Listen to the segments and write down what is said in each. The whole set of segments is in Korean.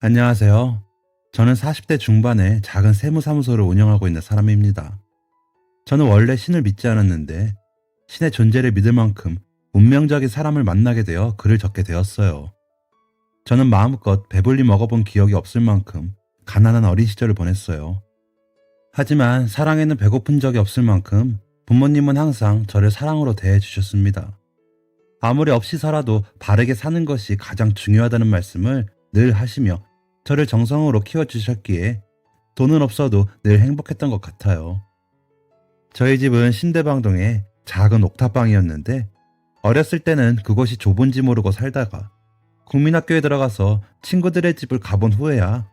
안녕하세요. 저는 40대 중반에 작은 세무사무소를 운영하고 있는 사람입니다. 저는 원래 신을 믿지 않았는데 신의 존재를 믿을 만큼 운명적인 사람을 만나게 되어 글을 적게 되었어요. 저는 마음껏 배불리 먹어본 기억이 없을 만큼 가난한 어린 시절을 보냈어요. 하지만 사랑에는 배고픈 적이 없을 만큼 부모님은 항상 저를 사랑으로 대해주셨습니다. 아무리 없이 살아도 바르게 사는 것이 가장 중요하다는 말씀을 늘 하시며 저를 정성으로 키워주셨기에 돈은 없어도 늘 행복했던 것 같아요. 저희 집은 신대방동에 작은 옥탑방이었는데 어렸을 때는 그곳이 좁은지 모르고 살다가 국민학교에 들어가서 친구들의 집을 가본 후에야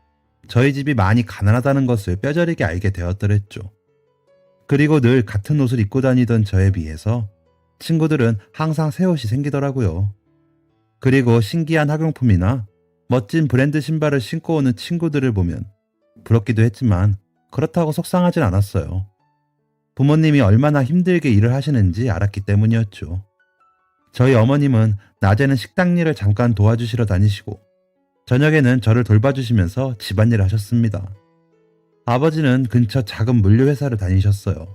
저희 집이 많이 가난하다는 것을 뼈저리게 알게 되었더랬죠. 그리고 늘 같은 옷을 입고 다니던 저에 비해서 친구들은 항상 새 옷이 생기더라고요. 그리고 신기한 학용품이나 멋진 브랜드 신발을 신고 오는 친구들을 보면 부럽기도 했지만 그렇다고 속상하진 않았어요. 부모님이 얼마나 힘들게 일을 하시는지 알았기 때문이었죠. 저희 어머님은 낮에는 식당 일을 잠깐 도와주시러 다니시고 저녁에는 저를 돌봐주시면서 집안일을 하셨습니다. 아버지는 근처 작은 물류회사를 다니셨어요.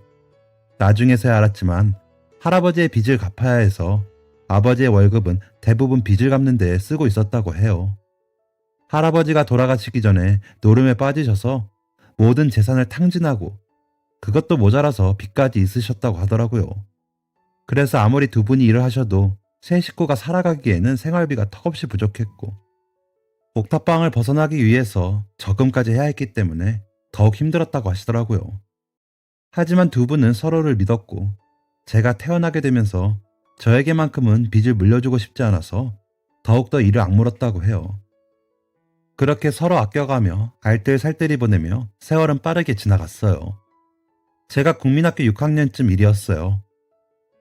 나중에서야 알았지만 할아버지의 빚을 갚아야 해서 아버지의 월급은 대부분 빚을 갚는 데 쓰고 있었다고 해요. 할아버지가 돌아가시기 전에 노름에 빠지셔서 모든 재산을 탕진하고 그것도 모자라서 빚까지 있으셨다고 하더라고요. 그래서 아무리 두 분이 일을 하셔도 세 식구가 살아가기에는 생활비가 턱없이 부족했고 옥탑방을 벗어나기 위해서 저금까지 해야 했기 때문에 더욱 힘들었다고 하시더라고요. 하지만 두 분은 서로를 믿었고 제가 태어나게 되면서 저에게만큼은 빚을 물려주고 싶지 않아서 더욱더 이를 악물었다고 해요. 그렇게 서로 아껴가며 알뜰살뜰히 보내며 세월은 빠르게 지나갔어요. 제가 국민학교 6학년쯤 일이었어요.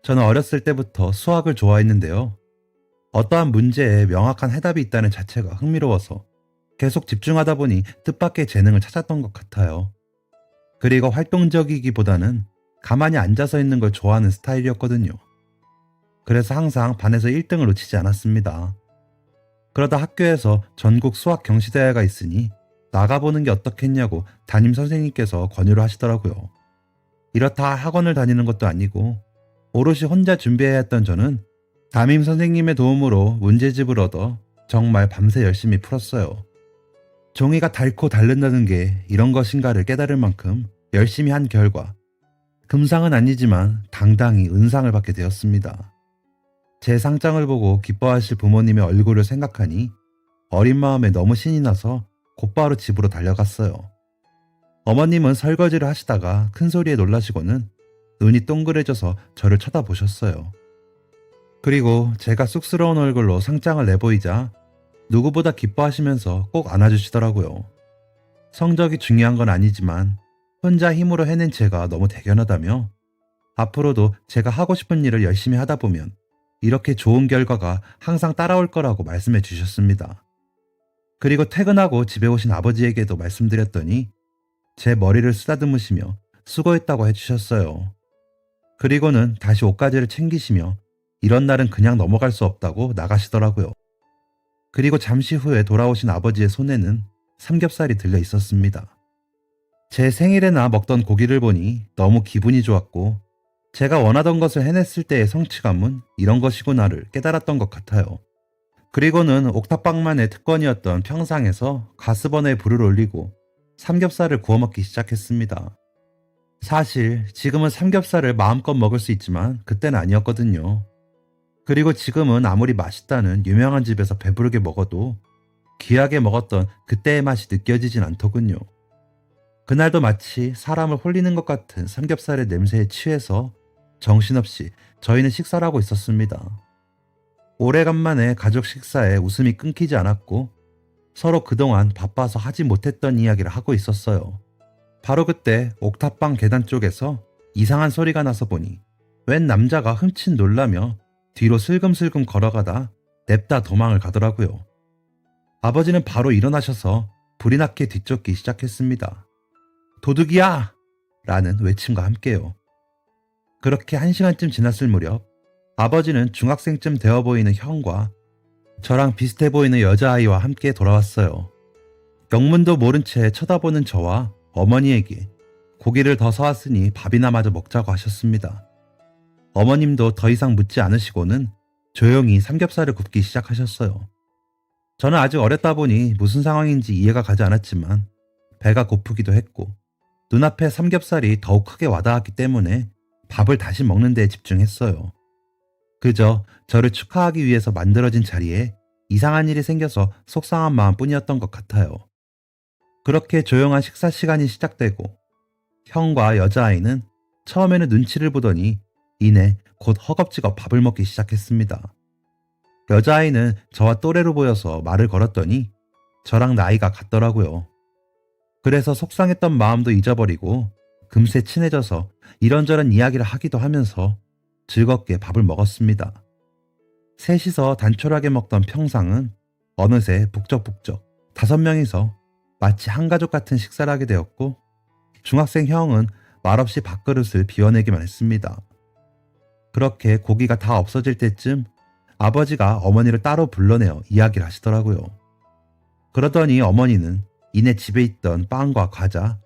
저는 어렸을 때부터 수학을 좋아했는데요. 어떠한 문제에 명확한 해답이 있다는 자체가 흥미로워서 계속 집중하다 보니 뜻밖의 재능을 찾았던 것 같아요. 그리고 활동적이기보다는 가만히 앉아서 있는 걸 좋아하는 스타일이었거든요. 그래서 항상 반에서 1등을 놓치지 않았습니다. 그러다 학교에서 전국 수학 경시대회가 있으니 나가보는 게 어떻겠냐고 담임 선생님께서 권유를 하시더라고요. 이렇다 학원을 다니는 것도 아니고 오롯이 혼자 준비해야 했던 저는 담임 선생님의 도움으로 문제집을 얻어 정말 밤새 열심히 풀었어요. 종이가 닳고 닳는다는 게 이런 것인가를 깨달을 만큼 열심히 한 결과 금상은 아니지만 당당히 은상을 받게 되었습니다. 제 상장을 보고 기뻐하실 부모님의 얼굴을 생각하니 어린 마음에 너무 신이 나서 곧바로 집으로 달려갔어요. 어머님은 설거지를 하시다가 큰 소리에 놀라시고는 눈이 동그래져서 저를 쳐다보셨어요. 그리고 제가 쑥스러운 얼굴로 상장을 내보이자 누구보다 기뻐하시면서 꼭 안아주시더라고요. 성적이 중요한 건 아니지만 혼자 힘으로 해낸 제가 너무 대견하다며 앞으로도 제가 하고 싶은 일을 열심히 하다 보면 이렇게 좋은 결과가 항상 따라올 거라고 말씀해 주셨습니다. 그리고 퇴근하고 집에 오신 아버지에게도 말씀드렸더니 제 머리를 쓰다듬으시며 수고했다고 해주셨어요. 그리고는 다시 옷가지를 챙기시며 이런 날은 그냥 넘어갈 수 없다고 나가시더라고요. 그리고 잠시 후에 돌아오신 아버지의 손에는 삼겹살이 들려 있었습니다. 제 생일에나 먹던 고기를 보니 너무 기분이 좋았고 제가 원하던 것을 해냈을 때의 성취감은 이런 것이구나를 깨달았던 것 같아요. 그리고는 옥탑방만의 특권이었던 평상에서 가스버너에 불을 올리고 삼겹살을 구워 먹기 시작했습니다. 사실 지금은 삼겹살을 마음껏 먹을 수 있지만 그때는 아니었거든요. 그리고 지금은 아무리 맛있다는 유명한 집에서 배부르게 먹어도 귀하게 먹었던 그때의 맛이 느껴지진 않더군요. 그날도 마치 사람을 홀리는 것 같은 삼겹살의 냄새에 취해서 정신없이 저희는 식사를 하고 있었습니다. 오래간만에 가족 식사에 웃음이 끊기지 않았고 서로 그동안 바빠서 하지 못했던 이야기를 하고 있었어요. 바로 그때 옥탑방 계단 쪽에서 이상한 소리가 나서 보니 웬 남자가 흠칫 놀라며 뒤로 슬금슬금 걸어가다 냅다 도망을 가더라고요. 아버지는 바로 일어나셔서 불이 나게 뒤쫓기 시작했습니다. 도둑이야! 라는 외침과 함께요. 그렇게 1시간쯤 지났을 무렵 아버지는 중학생쯤 되어 보이는 형과 저랑 비슷해 보이는 여자아이와 함께 돌아왔어요. 영문도 모른 채 쳐다보는 저와 어머니에게 고기를 더 사왔으니 밥이나 마저 먹자고 하셨습니다. 어머님도 더 이상 묻지 않으시고는 조용히 삼겹살을 굽기 시작하셨어요. 저는 아직 어렸다 보니 무슨 상황인지 이해가 가지 않았지만 배가 고프기도 했고 눈앞에 삼겹살이 더욱 크게 와닿았기 때문에 밥을 다시 먹는 데 집중했어요. 그저 저를 축하하기 위해서 만들어진 자리에 이상한 일이 생겨서 속상한 마음뿐이었던 것 같아요. 그렇게 조용한 식사 시간이 시작되고 형과 여자아이는 처음에는 눈치를 보더니 이내 곧 허겁지겁 밥을 먹기 시작했습니다. 여자아이는 저와 또래로 보여서 말을 걸었더니 저랑 나이가 같더라고요. 그래서 속상했던 마음도 잊어버리고 금세 친해져서 이런저런 이야기를 하기도 하면서 즐겁게 밥을 먹었습니다. 셋이서 단촐하게 먹던 평상은 어느새 북적북적 5명이서 마치 한 가족 같은 식사를 하게 되었고 중학생 형은 말없이 밥그릇을 비워내기만 했습니다. 그렇게 고기가 다 없어질 때쯤 아버지가 어머니를 따로 불러내어 이야기를 하시더라고요. 그러더니 어머니는 이내 집에 있던 빵과 과자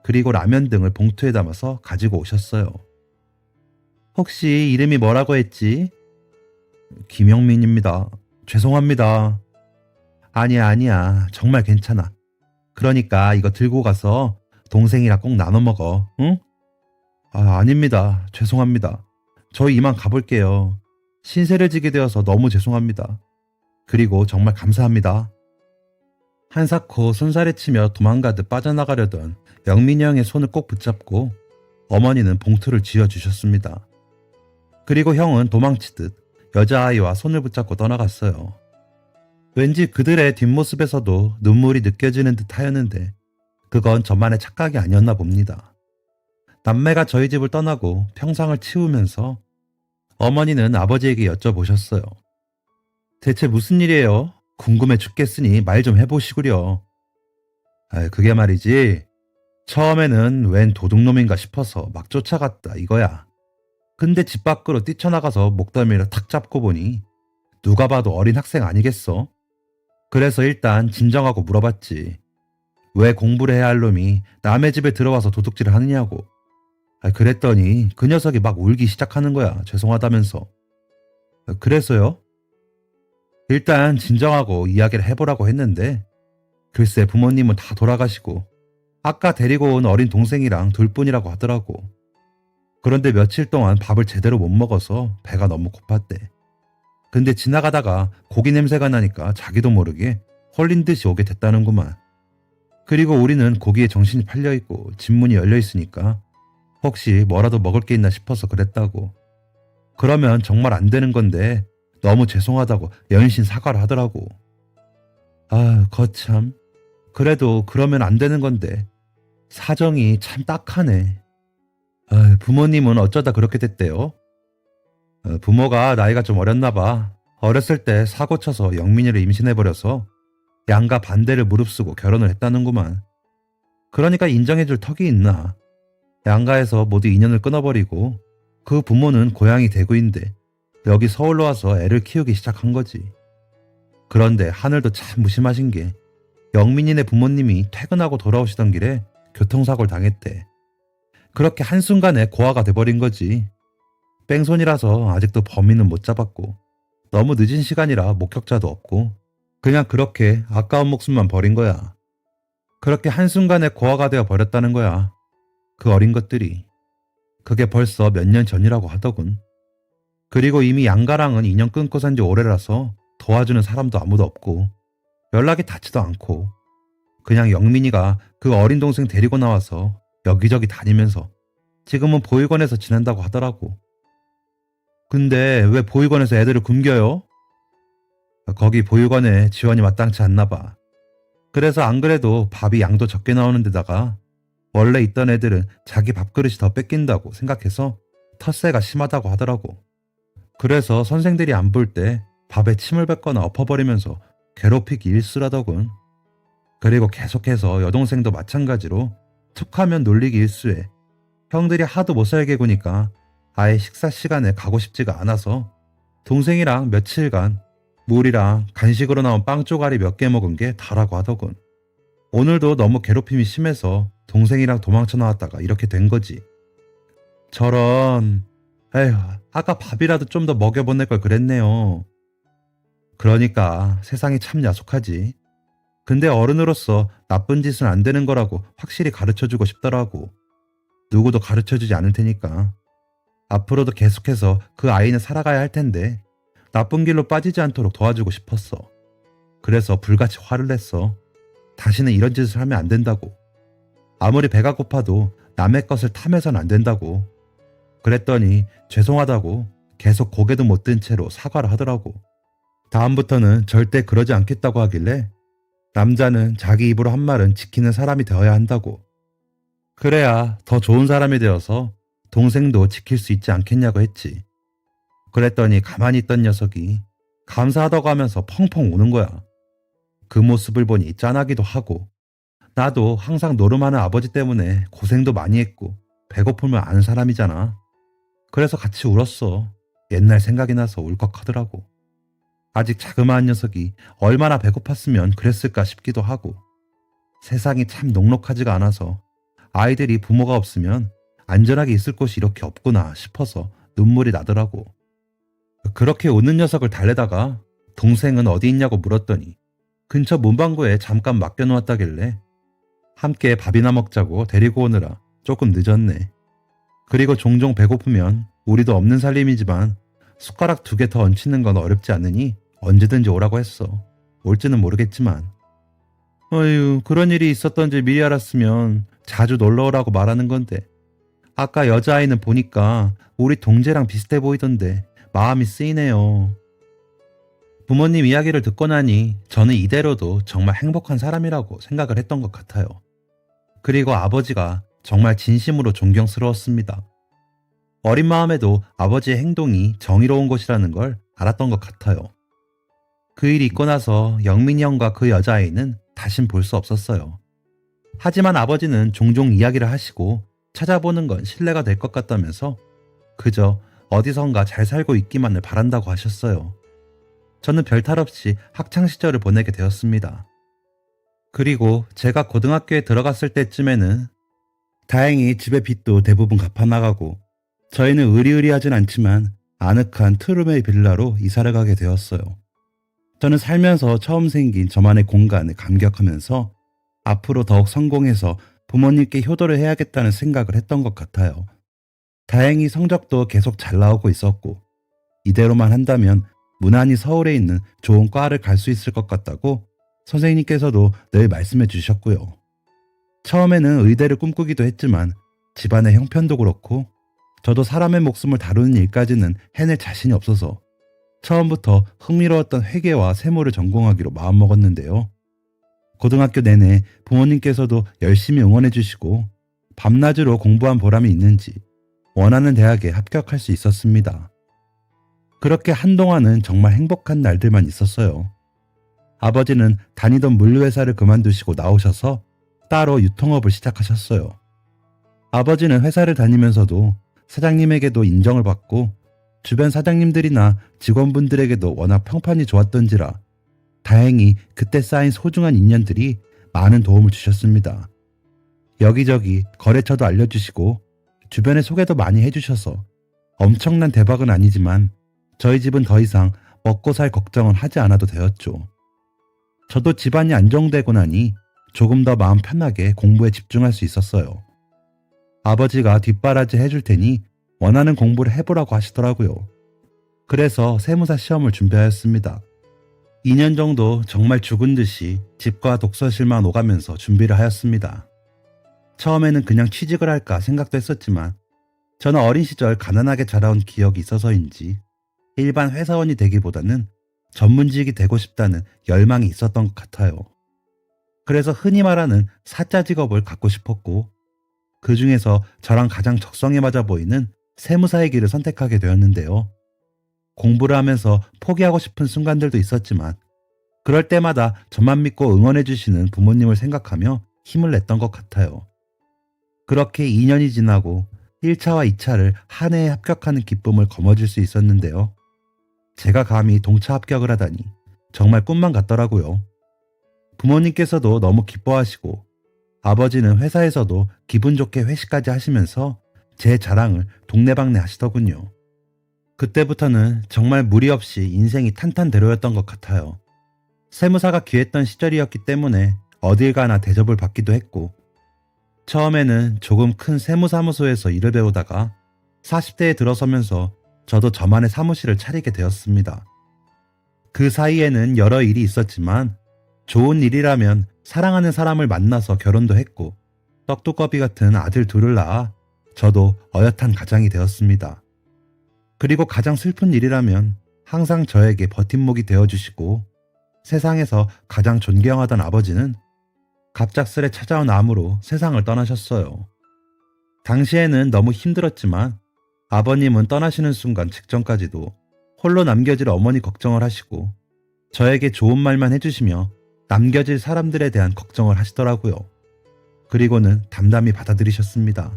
그리고 라면 등을 봉투에 담아서 가지고 오셨어요. 혹시 이름이 뭐라고 했지? 김영민입니다. 죄송합니다. 아니야. 정말 괜찮아. 그러니까 이거 들고 가서 동생이랑 꼭 나눠 먹어. 응? 아닙니다. 죄송합니다. 저희 이만 가볼게요. 신세를 지게 되어서 너무 죄송합니다. 그리고 정말 감사합니다. 한사코 손살에 치며 도망가듯 빠져나가려던 영민이 형의 손을 꼭 붙잡고 어머니는 봉투를 쥐어주셨습니다. 그리고 형은 도망치듯 여자아이와 손을 붙잡고 떠나갔어요. 왠지 그들의 뒷모습에서도 눈물이 느껴지는 듯 하였는데 그건 저만의 착각이 아니었나 봅니다. 남매가 저희 집을 떠나고 평상을 치우면서 어머니는 아버지에게 여쭤보셨어요. 대체 무슨 일이에요? 궁금해 죽겠으니 말 좀 해보시구려. 그게 말이지. 처음에는 웬 도둑놈인가 싶어서 막 쫓아갔다 이거야. 근데 집 밖으로 뛰쳐나가서 목덜미를 탁 잡고 보니 누가 봐도 어린 학생 아니겠어? 그래서 일단 진정하고 물어봤지. 왜 공부를 해야 할 놈이 남의 집에 들어와서 도둑질을 하느냐고. 그랬더니 그 녀석이 막 울기 시작하는 거야. 죄송하다면서. 그래서요? 일단 진정하고 이야기를 해보라고 했는데 글쎄 부모님은 다 돌아가시고 아까 데리고 온 어린 동생이랑 둘뿐이라고 하더라고. 그런데 며칠 동안 밥을 제대로 못 먹어서 배가 너무 고팠대. 근데 지나가다가 고기 냄새가 나니까 자기도 모르게 홀린 듯이 오게 됐다는구만. 그리고 우리는 고기에 정신이 팔려있고 집문이 열려있으니까 혹시 뭐라도 먹을 게 있나 싶어서 그랬다고. 그러면 정말 안 되는 건데 너무 죄송하다고 연신 사과를 하더라고. 거참. 그래도 그러면 안 되는 건데 사정이 참 딱하네. 부모님은 어쩌다 그렇게 됐대요? 부모가 나이가 좀 어렸나 봐. 어렸을 때 사고 쳐서 영민이를 임신해버려서 양가 반대를 무릅쓰고 결혼을 했다는구만. 그러니까 인정해줄 턱이 있나. 양가에서 모두 인연을 끊어버리고 그 부모는 고향이 대구인데 여기 서울로 와서 애를 키우기 시작한 거지. 그런데 하늘도 참 무심하신 게 영민이네 부모님이 퇴근하고 돌아오시던 길에 교통사고를 당했대. 그렇게 한순간에 고아가 돼버린 거지. 뺑소니라서 아직도 범인은 못 잡았고 너무 늦은 시간이라 목격자도 없고 그냥 그렇게 아까운 목숨만 버린 거야. 그렇게 한순간에 고아가 되어 버렸다는 거야. 그 어린 것들이. 그게 벌써 몇 년 전이라고 하더군. 그리고 이미 양가랑은 인연 끊고 산 지 오래라서 도와주는 사람도 아무도 없고 연락이 닿지도 않고 그냥 영민이가 그 어린 동생 데리고 나와서 여기저기 다니면서 지금은 보육원에서 지낸다고 하더라고. 근데 왜 보육원에서 애들을 굶겨요? 거기 보육원에 지원이 마땅치 않나 봐. 그래서 안 그래도 밥이 양도 적게 나오는 데다가 원래 있던 애들은 자기 밥그릇이 더 뺏긴다고 생각해서 텃세가 심하다고 하더라고. 그래서 선생들이 안 볼 때 밥에 침을 뱉거나 엎어버리면서 괴롭히기 일쑤라더군. 그리고 계속해서 여동생도 마찬가지로 툭하면 놀리기 일쑤에 형들이 하도 못 살게 구니까 아예 식사 시간에 가고 싶지가 않아서 동생이랑 며칠간 물이랑 간식으로 나온 빵 쪼가리 몇 개 먹은 게 다라고 하더군. 오늘도 너무 괴롭힘이 심해서 동생이랑 도망쳐 나왔다가 이렇게 된 거지. 저런, 에휴, 아까 밥이라도 좀 더 먹여보낼 걸 그랬네요. 그러니까 세상이 참 야속하지. 근데 어른으로서 나쁜 짓은 안 되는 거라고 확실히 가르쳐주고 싶더라고. 누구도 가르쳐주지 않을 테니까. 앞으로도 계속해서 그 아이는 살아가야 할 텐데 나쁜 길로 빠지지 않도록 도와주고 싶었어. 그래서 불같이 화를 냈어. 다시는 이런 짓을 하면 안 된다고. 아무리 배가 고파도 남의 것을 탐해선 안 된다고. 그랬더니 죄송하다고 계속 고개도 못 든 채로 사과를 하더라고. 다음부터는 절대 그러지 않겠다고 하길래 남자는 자기 입으로 한 말은 지키는 사람이 되어야 한다고. 그래야 더 좋은 사람이 되어서 동생도 지킬 수 있지 않겠냐고 했지. 그랬더니 가만히 있던 녀석이 감사하다고 하면서 펑펑 우는 거야. 그 모습을 보니 짠하기도 하고 나도 항상 노름하는 아버지 때문에 고생도 많이 했고 배고픔을 아는 사람이잖아. 그래서 같이 울었어. 옛날 생각이 나서 울컥하더라고. 아직 자그마한 녀석이 얼마나 배고팠으면 그랬을까 싶기도 하고 세상이 참 녹록하지가 않아서 아이들이 부모가 없으면 안전하게 있을 곳이 이렇게 없구나 싶어서 눈물이 나더라고. 그렇게 우는 녀석을 달래다가 동생은 어디 있냐고 물었더니 근처 문방구에 잠깐 맡겨놓았다길래 함께 밥이나 먹자고 데리고 오느라 조금 늦었네. 그리고 종종 배고프면 우리도 없는 살림이지만 숟가락 2개 더 얹히는 건 어렵지 않으니 언제든지 오라고 했어. 올지는 모르겠지만. 어휴, 그런 일이 있었던지 미리 알았으면 자주 놀러 오라고 말하는 건데 아까 여자아이는 보니까 우리 동재랑 비슷해 보이던데 마음이 쓰이네요. 부모님 이야기를 듣고 나니 저는 이대로도 정말 행복한 사람이라고 생각을 했던 것 같아요. 그리고 아버지가 정말 진심으로 존경스러웠습니다. 어린 마음에도 아버지의 행동이 정의로운 것이라는 걸 알았던 것 같아요. 그 일이 있고 나서 영민이 형과 그 여자아이는 다신 볼 수 없었어요. 하지만 아버지는 종종 이야기를 하시고 찾아보는 건 신뢰가 될 것 같다면서 그저 어디선가 잘 살고 있기만을 바란다고 하셨어요. 저는 별탈 없이 학창시절을 보내게 되었습니다. 그리고 제가 고등학교에 들어갔을 때쯤에는 다행히 집의 빚도 대부분 갚아나가고 저희는 의리의리하진 않지만 아늑한 투룸의 빌라로 이사를 가게 되었어요. 저는 살면서 처음 생긴 저만의 공간을 감격하면서 앞으로 더욱 성공해서 부모님께 효도를 해야겠다는 생각을 했던 것 같아요. 다행히 성적도 계속 잘 나오고 있었고 이대로만 한다면 무난히 서울에 있는 좋은 과를 갈 수 있을 것 같다고 선생님께서도 늘 말씀해 주셨고요. 처음에는 의대를 꿈꾸기도 했지만 집안의 형편도 그렇고 저도 사람의 목숨을 다루는 일까지는 해낼 자신이 없어서 처음부터 흥미로웠던 회계와 세무를 전공하기로 마음먹었는데요. 고등학교 내내 부모님께서도 열심히 응원해 주시고 밤낮으로 공부한 보람이 있는지 원하는 대학에 합격할 수 있었습니다. 그렇게 한동안은 정말 행복한 날들만 있었어요. 아버지는 다니던 물류회사를 그만두시고 나오셔서 따로 유통업을 시작하셨어요. 아버지는 회사를 다니면서도 사장님에게도 인정을 받고 주변 사장님들이나 직원분들에게도 워낙 평판이 좋았던지라 다행히 그때 쌓인 소중한 인연들이 많은 도움을 주셨습니다. 여기저기 거래처도 알려주시고 주변에 소개도 많이 해주셔서 엄청난 대박은 아니지만 저희 집은 더 이상 먹고 살 걱정은 하지 않아도 되었죠. 저도 집안이 안정되고 나니 조금 더 마음 편하게 공부에 집중할 수 있었어요. 아버지가 뒷바라지 해줄 테니 원하는 공부를 해보라고 하시더라고요. 그래서 세무사 시험을 준비하였습니다. 2년 정도 정말 죽은 듯이 집과 독서실만 오가면서 준비를 하였습니다. 처음에는 그냥 취직을 할까 생각도 했었지만 저는 어린 시절 가난하게 자라온 기억이 있어서인지 일반 회사원이 되기보다는 전문직이 되고 싶다는 열망이 있었던 것 같아요. 그래서 흔히 말하는 사자 직업을 갖고 싶었고 그 중에서 저랑 가장 적성에 맞아 보이는 세무사의 길을 선택하게 되었는데요. 공부를 하면서 포기하고 싶은 순간들도 있었지만 그럴 때마다 저만 믿고 응원해 주시는 부모님을 생각하며 힘을 냈던 것 같아요. 그렇게 2년이 지나고 1차와 2차를 한 해에 합격하는 기쁨을 거머쥘 수 있었는데요. 제가 감히 동차 합격을 하다니 정말 꿈만 같더라고요. 부모님께서도 너무 기뻐하시고 아버지는 회사에서도 기분 좋게 회식까지 하시면서 제 자랑을 동네방네 하시더군요. 그때부터는 정말 무리 없이 인생이 탄탄대로였던 것 같아요. 세무사가 귀했던 시절이었기 때문에 어딜 가나 대접을 받기도 했고, 처음에는 조금 큰 세무사무소에서 일을 배우다가 40대에 들어서면서 저도 저만의 사무실을 차리게 되었습니다. 그 사이에는 여러 일이 있었지만 좋은 일이라면 사랑하는 사람을 만나서 결혼도 했고 떡두꺼비 같은 아들 둘을 낳아 저도 어엿한 가장이 되었습니다. 그리고 가장 슬픈 일이라면 항상 저에게 버팀목이 되어주시고 세상에서 가장 존경하던 아버지는 갑작스레 찾아온 암으로 세상을 떠나셨어요. 당시에는 너무 힘들었지만 아버님은 떠나시는 순간 직전까지도 홀로 남겨질 어머니 걱정을 하시고 저에게 좋은 말만 해주시며 남겨질 사람들에 대한 걱정을 하시더라고요. 그리고는 담담히 받아들이셨습니다.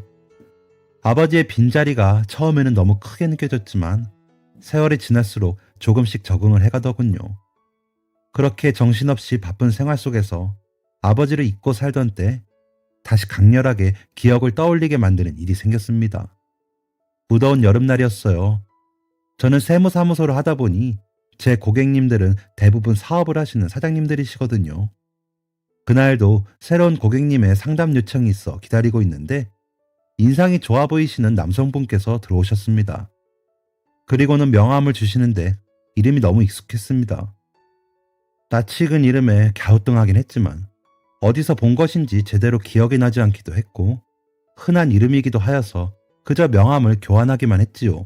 아버지의 빈자리가 처음에는 너무 크게 느껴졌지만 세월이 지날수록 조금씩 적응을 해가더군요. 그렇게 정신없이 바쁜 생활 속에서 아버지를 잊고 살던 때 다시 강렬하게 기억을 떠올리게 만드는 일이 생겼습니다. 무더운 여름날이었어요. 저는 세무사무소를 하다 보니 제 고객님들은 대부분 사업을 하시는 사장님들이시거든요. 그날도 새로운 고객님의 상담 요청이 있어 기다리고 있는데 인상이 좋아 보이시는 남성분께서 들어오셨습니다. 그리고는 명함을 주시는데 이름이 너무 익숙했습니다. 낯익은 이름에 갸우뚱하긴 했지만 어디서 본 것인지 제대로 기억이 나지 않기도 했고 흔한 이름이기도 하여서 그저 명함을 교환하기만 했지요.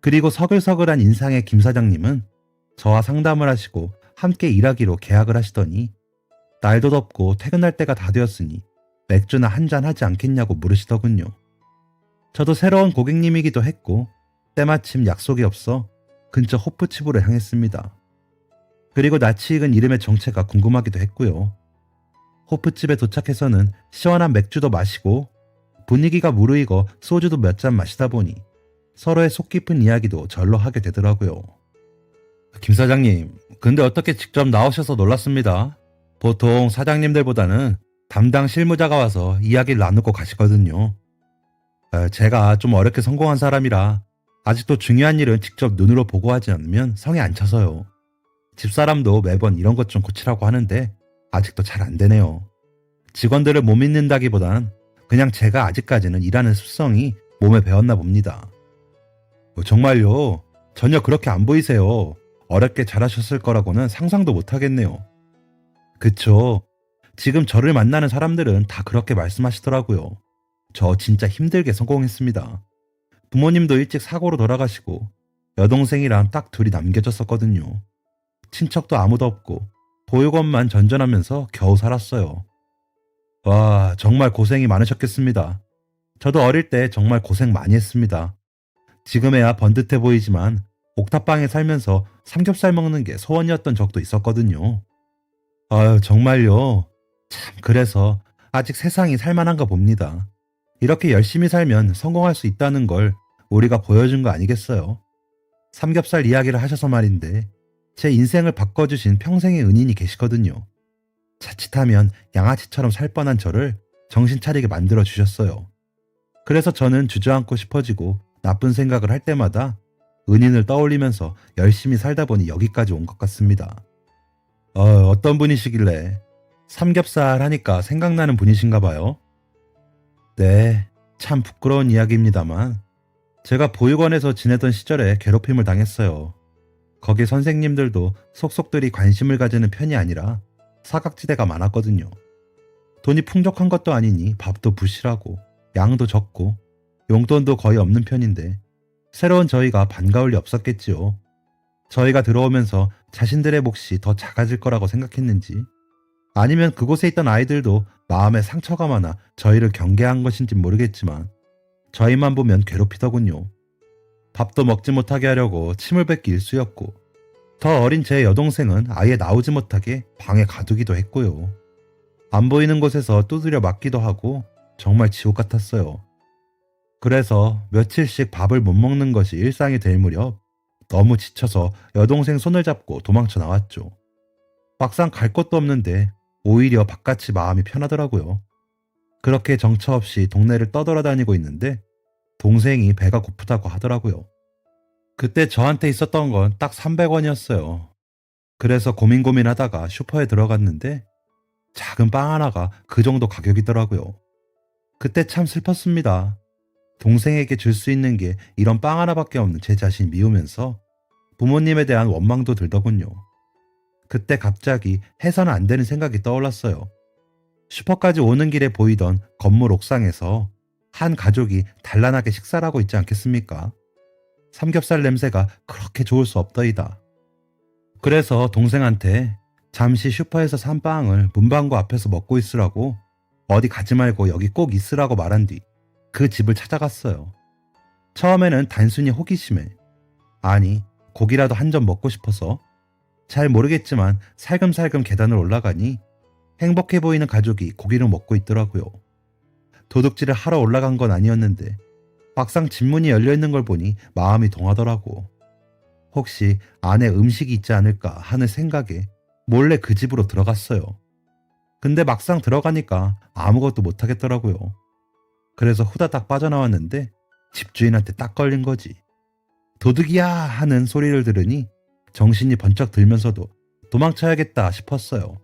그리고 서글서글한 인상의 김 사장님은 저와 상담을 하시고 함께 일하기로 계약을 하시더니 날도 덥고 퇴근할 때가 다 되었으니 맥주나 한잔 하지 않겠냐고 물으시더군요. 저도 새로운 고객님이기도 했고 때마침 약속이 없어 근처 호프집으로 향했습니다. 그리고 낯이 익은 이름의 정체가 궁금하기도 했고요. 호프집에 도착해서는 시원한 맥주도 마시고 분위기가 무르익어 소주도 몇 잔 마시다 보니 서로의 속 깊은 이야기도 절로 하게 되더라고요. 김 사장님, 근데 어떻게 직접 나오셔서 놀랐습니다. 보통 사장님들보다는 담당 실무자가 와서 이야기를 나누고 가시거든요. 제가 좀 어렵게 성공한 사람이라 아직도 중요한 일은 직접 눈으로 보고 하지 않으면 성에 안 차서요. 집사람도 매번 이런 것 좀 고치라고 하는데 아직도 잘 안 되네요. 직원들을 못 믿는다기보단 그냥 제가 아직까지는 일하는 습성이 몸에 배었나 봅니다. 정말요? 전혀 그렇게 안 보이세요. 어렵게 잘하셨을 거라고는 상상도 못 하겠네요. 그쵸. 지금 저를 만나는 사람들은 다 그렇게 말씀하시더라고요. 저 진짜 힘들게 성공했습니다. 부모님도 일찍 사고로 돌아가시고 여동생이랑 딱 둘이 남겨졌었거든요. 친척도 아무도 없고 보육원만 전전하면서 겨우 살았어요. 와, 정말 고생이 많으셨겠습니다. 저도 어릴 때 정말 고생 많이 했습니다. 지금에야 번듯해 보이지만 옥탑방에 살면서 삼겹살 먹는 게 소원이었던 적도 있었거든요. 아유, 정말요. 참, 그래서 아직 세상이 살만한가 봅니다. 이렇게 열심히 살면 성공할 수 있다는 걸 우리가 보여준 거 아니겠어요? 삼겹살 이야기를 하셔서 말인데 제 인생을 바꿔주신 평생의 은인이 계시거든요. 자칫하면 양아치처럼 살 뻔한 저를 정신 차리게 만들어 주셨어요. 그래서 저는 주저앉고 싶어지고 나쁜 생각을 할 때마다 은인을 떠올리면서 열심히 살다 보니 여기까지 온 것 같습니다. 어떤 분이시길래 삼겹살 하니까 생각나는 분이신가 봐요? 네, 참 부끄러운 이야기입니다만 제가 보육원에서 지내던 시절에 괴롭힘을 당했어요. 거기 선생님들도 속속들이 관심을 가지는 편이 아니라 사각지대가 많았거든요. 돈이 풍족한 것도 아니니 밥도 부실하고 양도 적고 용돈도 거의 없는 편인데 새로운 저희가 반가울 리 없었겠지요. 저희가 들어오면서 자신들의 몫이 더 작아질 거라고 생각했는지 아니면 그곳에 있던 아이들도 마음에 상처가 많아 저희를 경계한 것인지 모르겠지만 저희만 보면 괴롭히더군요. 밥도 먹지 못하게 하려고 침을 뱉기 일쑤였고 더 어린 제 여동생은 아예 나오지 못하게 방에 가두기도 했고요. 안 보이는 곳에서 두드려 맞기도 하고 정말 지옥 같았어요. 그래서 며칠씩 밥을 못 먹는 것이 일상이 될 무렵 너무 지쳐서 여동생 손을 잡고 도망쳐 나왔죠. 막상 갈 곳도 없는데 오히려 바깥이 마음이 편하더라고요. 그렇게 정처 없이 동네를 떠돌아다니고 있는데 동생이 배가 고프다고 하더라고요. 그때 저한테 있었던 건 딱 300원이었어요. 그래서 고민하다가 슈퍼에 들어갔는데 작은 빵 하나가 그 정도 가격이더라고요. 그때 참 슬펐습니다. 동생에게 줄 수 있는 게 이런 빵 하나밖에 없는 제 자신 미우면서 부모님에 대한 원망도 들더군요. 그때 갑자기 해서는 안 되는 생각이 떠올랐어요. 슈퍼까지 오는 길에 보이던 건물 옥상에서 한 가족이 단란하게 식사를 하고 있지 않겠습니까? 삼겹살 냄새가 그렇게 좋을 수 없더이다. 그래서 동생한테 잠시 슈퍼에서 산 빵을 문방구 앞에서 먹고 있으라고 어디 가지 말고 여기 꼭 있으라고 말한 뒤 그 집을 찾아갔어요. 처음에는 단순히 호기심에, 아니 고기라도 한 점 먹고 싶어서, 잘 모르겠지만 살금살금 계단을 올라가니 행복해 보이는 가족이 고기를 먹고 있더라고요. 도둑질을 하러 올라간 건 아니었는데 막상 집 문이 열려 있는 걸 보니 마음이 동하더라고. 혹시 안에 음식이 있지 않을까 하는 생각에 몰래 그 집으로 들어갔어요. 근데 막상 들어가니까 아무것도 못 하겠더라고요. 그래서 후다닥 빠져나왔는데 집주인한테 딱 걸린 거지. 도둑이야 하는 소리를 들으니 정신이 번쩍 들면서도 도망쳐야겠다 싶었어요.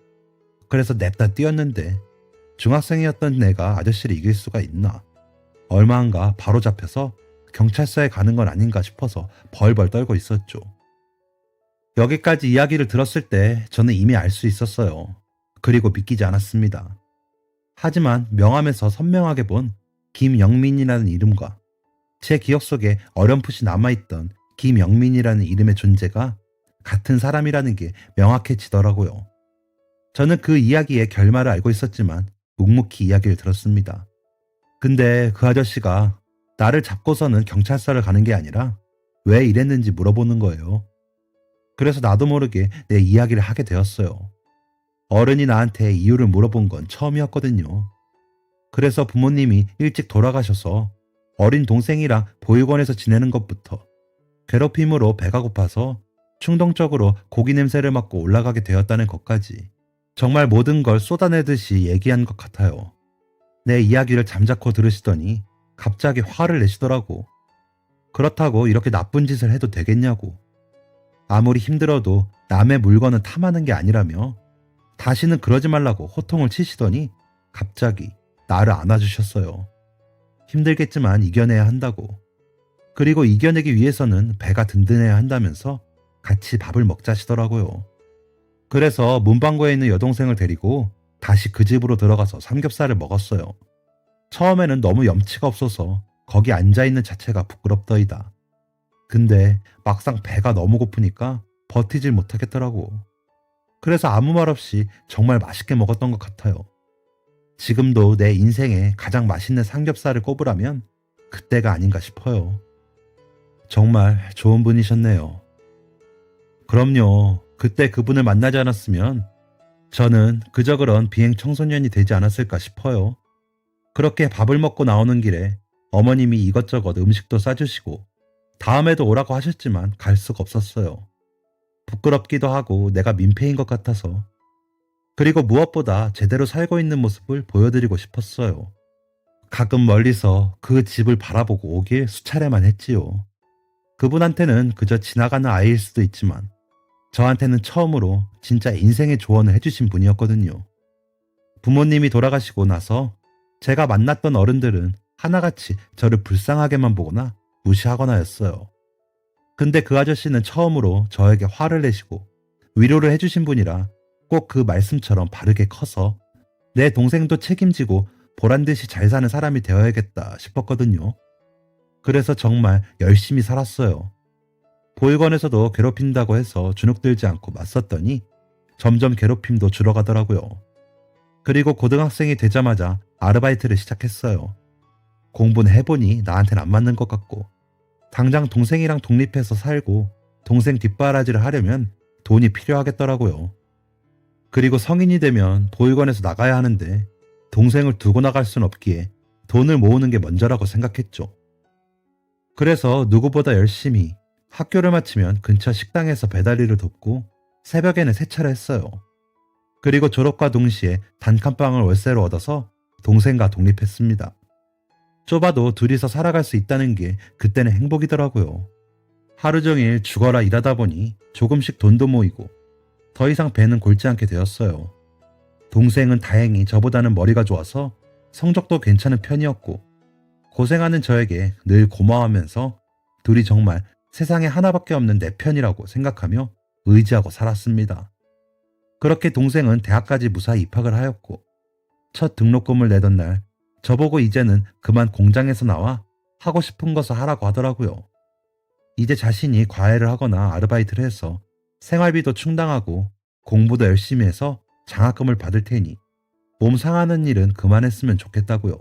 그래서 냅다 뛰었는데 중학생이었던 내가 아저씨를 이길 수가 있나. 얼마 안가 바로 잡혀서 경찰서에 가는 건 아닌가 싶어서 벌벌 떨고 있었죠. 여기까지 이야기를 들었을 때 저는 이미 알 수 있었어요. 그리고 믿기지 않았습니다. 하지만 명함에서 선명하게 본 김영민이라는 이름과 제 기억 속에 어렴풋이 남아있던 김영민이라는 이름의 존재가 같은 사람이라는 게 명확해지더라고요. 저는 그 이야기의 결말을 알고 있었지만 묵묵히 이야기를 들었습니다. 근데 그 아저씨가 나를 잡고서는 경찰서를 가는 게 아니라 왜 이랬는지 물어보는 거예요. 그래서 나도 모르게 내 이야기를 하게 되었어요. 어른이 나한테 이유를 물어본 건 처음이었거든요. 그래서 부모님이 일찍 돌아가셔서 어린 동생이랑 보육원에서 지내는 것부터 괴롭힘으로 배가 고파서 충동적으로 고기 냄새를 맡고 올라가게 되었다는 것까지 정말 모든 걸 쏟아내듯이 얘기한 것 같아요. 내 이야기를 잠자코 들으시더니 갑자기 화를 내시더라고. 그렇다고 이렇게 나쁜 짓을 해도 되겠냐고. 아무리 힘들어도 남의 물건은 탐하는 게 아니라며 다시는 그러지 말라고 호통을 치시더니 갑자기 나를 안아주셨어요. 힘들겠지만 이겨내야 한다고. 그리고 이겨내기 위해서는 배가 든든해야 한다면서 같이 밥을 먹자시더라고요. 그래서 문방구에 있는 여동생을 데리고 다시 그 집으로 들어가서 삼겹살을 먹었어요. 처음에는 너무 염치가 없어서 거기 앉아있는 자체가 부끄럽더이다. 근데 막상 배가 너무 고프니까 버티질 못하겠더라고. 그래서 아무 말 없이 정말 맛있게 먹었던 것 같아요. 지금도 내 인생에 가장 맛있는 삼겹살을 꼽으라면 그때가 아닌가 싶어요. 정말 좋은 분이셨네요. 그럼요. 그때 그분을 만나지 않았으면 저는 그저 그런 비행 청소년이 되지 않았을까 싶어요. 그렇게 밥을 먹고 나오는 길에 어머님이 이것저것 음식도 싸주시고 다음에도 오라고 하셨지만 갈 수가 없었어요. 부끄럽기도 하고 내가 민폐인 것 같아서. 그리고 무엇보다 제대로 살고 있는 모습을 보여드리고 싶었어요. 가끔 멀리서 그 집을 바라보고 오길 수차례만 했지요. 그분한테는 그저 지나가는 아이일 수도 있지만 저한테는 처음으로 진짜 인생의 조언을 해주신 분이었거든요. 부모님이 돌아가시고 나서 제가 만났던 어른들은 하나같이 저를 불쌍하게만 보거나 무시하거나였어요. 근데 그 아저씨는 처음으로 저에게 화를 내시고 위로를 해주신 분이라 꼭 그 말씀처럼 바르게 커서 내 동생도 책임지고 보란듯이 잘 사는 사람이 되어야겠다 싶었거든요. 그래서 정말 열심히 살았어요. 보육원에서도 괴롭힌다고 해서 주눅들지 않고 맞섰더니 점점 괴롭힘도 줄어가더라고요. 그리고 고등학생이 되자마자 아르바이트를 시작했어요. 공부는 해보니 나한테는 안 맞는 것 같고 당장 동생이랑 독립해서 살고 동생 뒷바라지를 하려면 돈이 필요하겠더라고요. 그리고 성인이 되면 보육원에서 나가야 하는데 동생을 두고 나갈 순 없기에 돈을 모으는 게 먼저라고 생각했죠. 그래서 누구보다 열심히 학교를 마치면 근처 식당에서 배달 일을 돕고 새벽에는 세차를 했어요. 그리고 졸업과 동시에 단칸방을 월세로 얻어서 동생과 독립했습니다. 좁아도 둘이서 살아갈 수 있다는 게 그때는 행복이더라고요. 하루 종일 죽어라 일하다 보니 조금씩 돈도 모이고 더 이상 배는 골지 않게 되었어요. 동생은 다행히 저보다는 머리가 좋아서 성적도 괜찮은 편이었고 고생하는 저에게 늘 고마워하면서 둘이 정말 세상에 하나밖에 없는 내 편이라고 생각하며 의지하고 살았습니다. 그렇게 동생은 대학까지 무사히 입학을 하였고 첫 등록금을 내던 날 저보고 이제는 그만 공장에서 나와 하고 싶은 것을 하라고 하더라고요. 이제 자신이 과외를 하거나 아르바이트를 해서 생활비도 충당하고 공부도 열심히 해서 장학금을 받을 테니 몸 상하는 일은 그만했으면 좋겠다고요.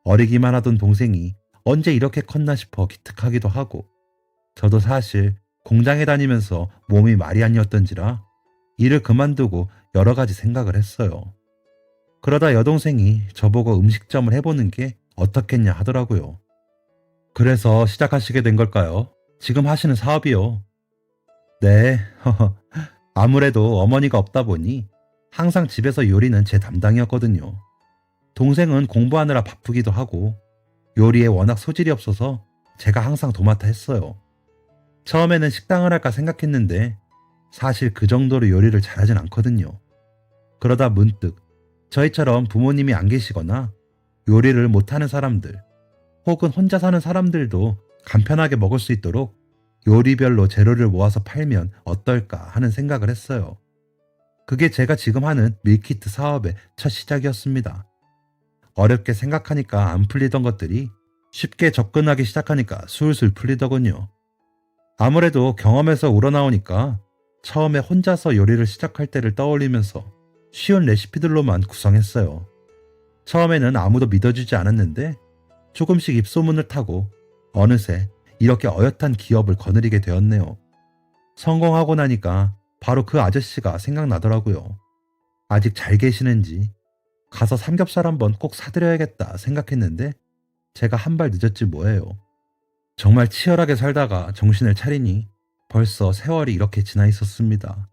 어리기만 하던 동생이 언제 이렇게 컸나 싶어 기특하기도 하고 저도 사실 공장에 다니면서 몸이 말이 아니었던지라 일을 그만두고 여러 가지 생각을 했어요. 그러다 여동생이 저보고 음식점을 해보는 게 어떻겠냐 하더라고요. 그래서 시작하시게 된 걸까요? 지금 하시는 사업이요. 네, 아무래도 어머니가 없다 보니 항상 집에서 요리는 제 담당이었거든요. 동생은 공부하느라 바쁘기도 하고 요리에 워낙 소질이 없어서 제가 항상 도맡아 했어요. 처음에는 식당을 할까 생각했는데 사실 그 정도로 요리를 잘하진 않거든요. 그러다 문득 저희처럼 부모님이 안 계시거나 요리를 못하는 사람들 혹은 혼자 사는 사람들도 간편하게 먹을 수 있도록 요리별로 재료를 모아서 팔면 어떨까 하는 생각을 했어요. 그게 제가 지금 하는 밀키트 사업의 첫 시작이었습니다. 어렵게 생각하니까 안 풀리던 것들이 쉽게 접근하기 시작하니까 술술 풀리더군요. 아무래도 경험에서 우러나오니까 처음에 혼자서 요리를 시작할 때를 떠올리면서 쉬운 레시피들로만 구성했어요. 처음에는 아무도 믿어주지 않았는데 조금씩 입소문을 타고 어느새 이렇게 어엿한 기업을 거느리게 되었네요. 성공하고 나니까 바로 그 아저씨가 생각나더라고요. 아직 잘 계시는지 가서 삼겹살 한번 꼭 사드려야겠다 생각했는데 제가 한 발 늦었지 뭐예요. 정말 치열하게 살다가 정신을 차리니 벌써 세월이 이렇게 지나 있었습니다.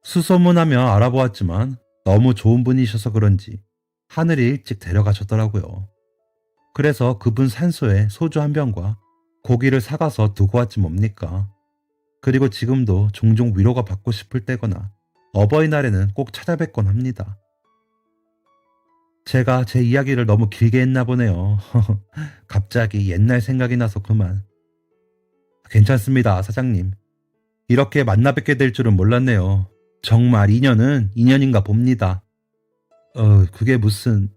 수소문하며 알아보았지만 너무 좋은 분이셔서 그런지 하늘이 일찍 데려가셨더라고요. 그래서 그분 산소에 소주 한 병과 고기를 사가서 두고 왔지 뭡니까. 그리고 지금도 종종 위로가 받고 싶을 때거나 어버이날에는 꼭 찾아뵙곤 합니다. 제가 제 이야기를 너무 길게 했나 보네요. 갑자기 옛날 생각이 나서 그만. 괜찮습니다, 사장님. 이렇게 만나 뵙게 될 줄은 몰랐네요. 정말 인연은 인연인가 봅니다. 그게 무슨...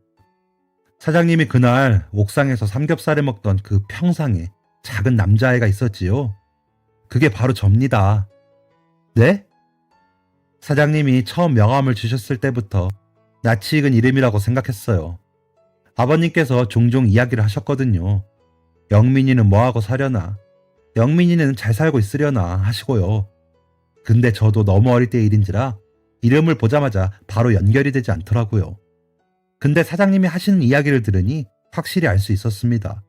사장님이 그날 옥상에서 삼겹살을 먹던 그 평상에 작은 남자아이가 있었지요. 그게 바로 접니다. 네? 사장님이 처음 명함을 주셨을 때부터 낯이 익은 이름이라고 생각했어요. 아버님께서 종종 이야기를 하셨거든요. 영민이는 뭐하고 사려나, 영민이는 잘 살고 있으려나 하시고요. 근데 저도 너무 어릴 때 일인지라 이름을 보자마자 바로 연결이 되지 않더라고요. 근데 사장님이 하시는 이야기를 들으니 확실히 알 수 있었습니다.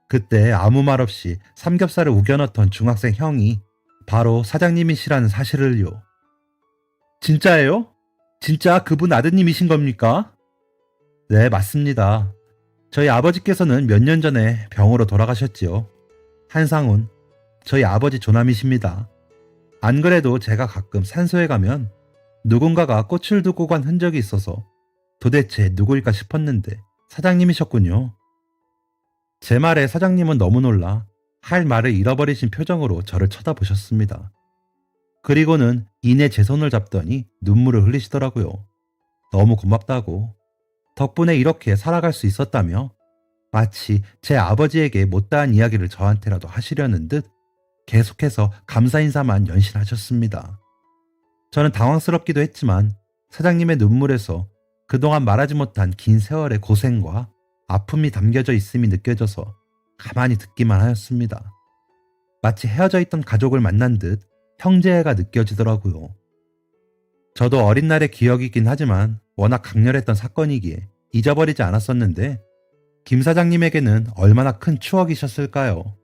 그때 아무 말 없이 삼겹살을 우겨넣던 중학생 형이 바로 사장님이시라는 사실을요. 진짜예요? 진짜 그분 아드님이신 겁니까? 네, 맞습니다. 저희 아버지께서는 몇 년 전에 병으로 돌아가셨지요. 한상훈, 저희 아버지 조남이십니다. 안 그래도 제가 가끔 산소에 가면 누군가가 꽃을 두고 간 흔적이 있어서 도대체 누구일까 싶었는데 사장님이셨군요. 제 말에 사장님은 너무 놀라 할 말을 잃어버리신 표정으로 저를 쳐다보셨습니다. 그리고는 이내 제 손을 잡더니 눈물을 흘리시더라고요. 너무 고맙다고. 덕분에 이렇게 살아갈 수 있었다며 마치 제 아버지에게 못다한 이야기를 저한테라도 하시려는 듯 계속해서 감사 인사만 연신하셨습니다. 저는 당황스럽기도 했지만 사장님의 눈물에서 그동안 말하지 못한 긴 세월의 고생과 아픔이 담겨져 있음이 느껴져서 가만히 듣기만 하였습니다. 마치 헤어져 있던 가족을 만난 듯 형제애가 느껴지더라고요. 저도 어린 날의 기억이긴 하지만 워낙 강렬했던 사건이기에 잊어버리지 않았었는데 김 사장님에게는 얼마나 큰 추억이셨을까요?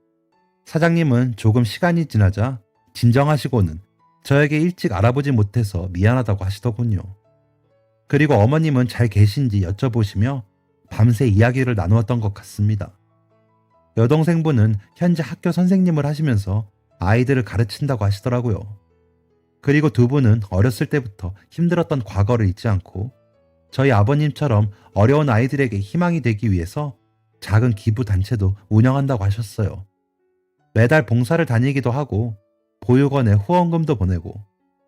사장님은 조금 시간이 지나자 진정하시고는 저에게 일찍 알아보지 못해서 미안하다고 하시더군요. 그리고 어머님은 잘 계신지 여쭤보시며 밤새 이야기를 나누었던 것 같습니다. 여동생분은 현재 학교 선생님을 하시면서 아이들을 가르친다고 하시더라고요. 그리고 두 분은 어렸을 때부터 힘들었던 과거를 잊지 않고 저희 아버님처럼 어려운 아이들에게 희망이 되기 위해서 작은 기부 단체도 운영한다고 하셨어요. 매달 봉사를 다니기도 하고 보육원에 후원금도 보내고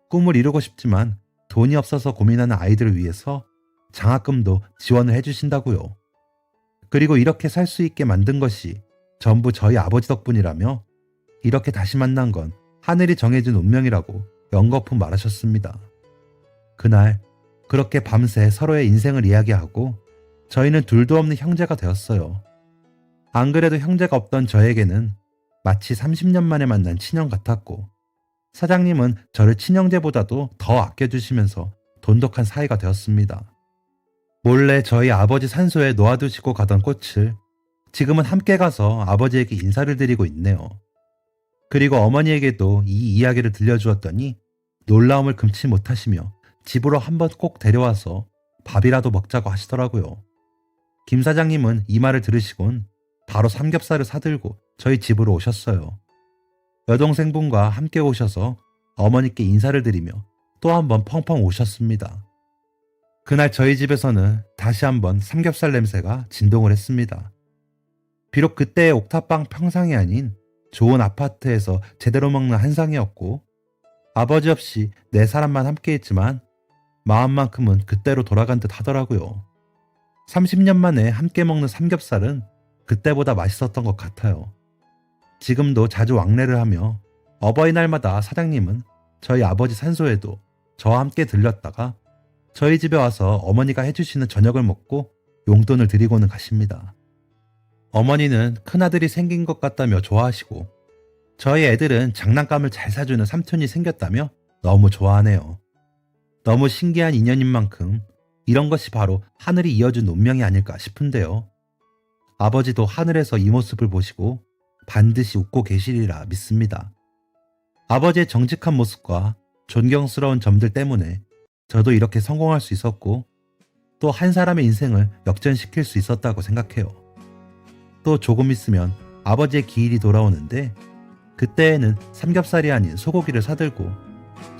꿈을 이루고 싶지만 돈이 없어서 고민하는 아이들을 위해서 장학금도 지원을 해주신다고요. 그리고 이렇게 살 수 있게 만든 것이 전부 저희 아버지 덕분이라며 이렇게 다시 만난 건 하늘이 정해진 운명이라고 연거푸 말하셨습니다. 그날 그렇게 밤새 서로의 인생을 이야기하고 저희는 둘도 없는 형제가 되었어요. 안 그래도 형제가 없던 저에게는 마치 30년 만에 만난 친형 같았고 사장님은 저를 친형제보다도 더 아껴주시면서 돈독한 사이가 되었습니다. 몰래 저희 아버지 산소에 놓아두시고 가던 꽃을 지금은 함께 가서 아버지에게 인사를 드리고 있네요. 그리고 어머니에게도 이 이야기를 들려주었더니 놀라움을 금치 못하시며 집으로 한번 꼭 데려와서 밥이라도 먹자고 하시더라고요. 김 사장님은 이 말을 들으시곤 바로 삼겹살을 사들고 저희 집으로 오셨어요. 여동생분과 함께 오셔서 어머니께 인사를 드리며 또 한번 펑펑 우셨습니다. 그날 저희 집에서는 다시 한번 삼겹살 냄새가 진동을 했습니다. 비록 그때의 옥탑방 평상이 아닌 좋은 아파트에서 제대로 먹는 한상이었고 아버지 없이 네 사람만 함께 했지만 마음만큼은 그때로 돌아간 듯 하더라고요. 30년 만에 함께 먹는 삼겹살은 그때보다 맛있었던 것 같아요. 지금도 자주 왕래를 하며 어버이날마다 사장님은 저희 아버지 산소에도 저와 함께 들렸다가 저희 집에 와서 어머니가 해주시는 저녁을 먹고 용돈을 드리고는 가십니다. 어머니는 큰아들이 생긴 것 같다며 좋아하시고 저희 애들은 장난감을 잘 사주는 삼촌이 생겼다며 너무 좋아하네요. 너무 신기한 인연인 만큼 이런 것이 바로 하늘이 이어준 운명이 아닐까 싶은데요. 아버지도 하늘에서 이 모습을 보시고 반드시 웃고 계시리라 믿습니다. 아버지의 정직한 모습과 존경스러운 점들 때문에 저도 이렇게 성공할 수 있었고 또 한 사람의 인생을 역전시킬 수 있었다고 생각해요. 또 조금 있으면 아버지의 기일이 돌아오는데 그때에는 삼겹살이 아닌 소고기를 사들고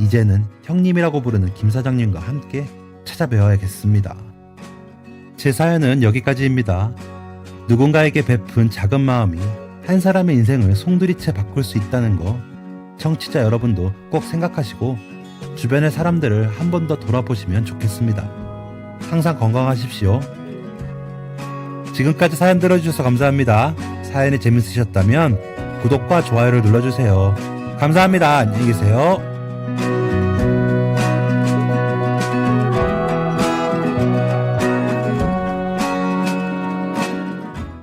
이제는 형님이라고 부르는 김 사장님과 함께 찾아뵈어야겠습니다. 제 사연은 여기까지입니다. 누군가에게 베푼 작은 마음이 한 사람의 인생을 송두리째 바꿀 수 있다는 거 청취자 여러분도 꼭 생각하시고 주변의 사람들을 한 번 더 돌아보시면 좋겠습니다. 항상 건강하십시오. 지금까지 사연 들어주셔서 감사합니다. 사연이 재밌으셨다면 구독과 좋아요를 눌러주세요. 감사합니다. 안녕히 계세요.